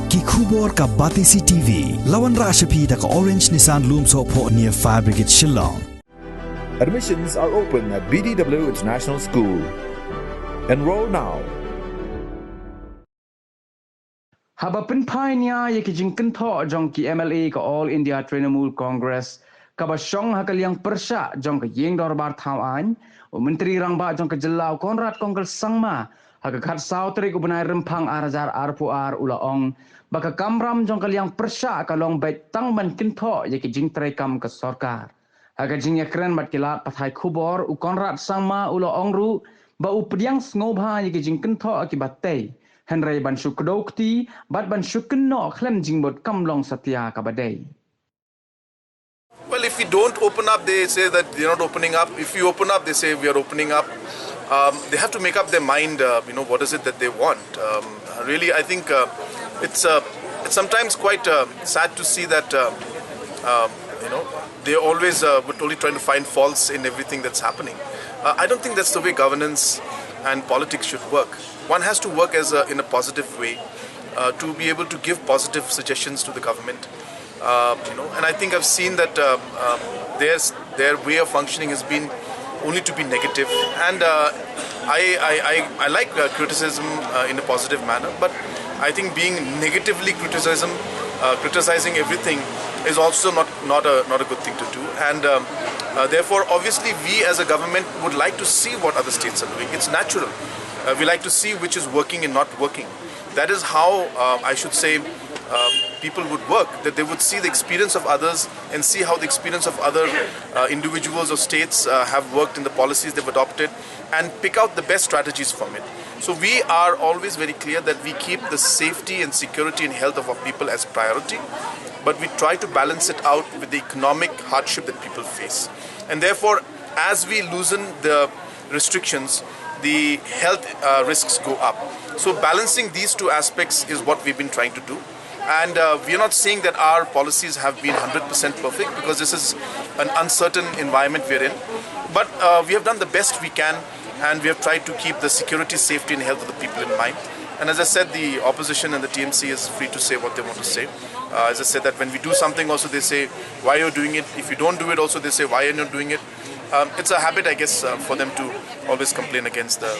ki khubor ka Batisi TV lawan rashapi da ka Orange Nissan Loom Sopo near Fire Brigade Shillong. Admissions are open at BDW International School. Enroll now. Habapin painya ye ki Kynthoh Jong ki MLA ka All India Trinamool Congress ka ba Shong ha ka Liang Pyrshah Jong ka Yeng Dorbar Thawan o Menteri Rangba Jong ka Jellau Konrad Kongkel Sangma ha ka khat sau tri ku benai rempang arajar arpuar ulaong ba ka Kamram Jong ka Liang Pyrshah ka long bet Tang man Kynthoh ye ki jing trai kam ka Sorkar ha ka jing yakren mat kilat pathai khubor u Konrad Sangma ulaong ru ba u pediang snobha ye ki jing Kynthoh akibat tei Henry ban shukdokti bat ban shukno khlem jingbot kamlong satya kabadei. Well, if we don't open up, they say that they're not opening up. If you open up, they say we are opening up. They have to make up their mind, what is it that they want. Really, I think it's sometimes quite sad to see that, they're always only trying to find faults in everything that's happening. I don't think that's the way governance and politics should work. One has to work in a positive way to be able to give positive suggestions to the government. And I think I've seen that their way of functioning has been only to be negative. And I like criticism in a positive manner, but I think being negatively criticizing everything is also not a good thing to do. And therefore, obviously, we as a government would like to see what other states are doing. It's natural. We like to see which is working and not working. That is how I should say people would work, that they would see the experience of others and see how the experience of other individuals or states have worked in the policies they've adopted and pick out the best strategies from it. So we are always very clear that we keep the safety and security and health of our people as priority, but we try to balance it out with the economic hardship that people face. And therefore, as we loosen the restrictions, the health risks go up. So balancing these two aspects is what we've been trying to do. And we are not saying that our policies have been 100% perfect, because this is an uncertain environment we're in. But we have done the best we can, and we have tried to keep the security, safety and health of the people in mind. And as I said, the opposition and the TMC is free to say what they want to say. As I said, that when we do something also they say, why are you doing it? If you don't do it also they say, why are you not doing it? It's a habit, I guess, for them to always complain against the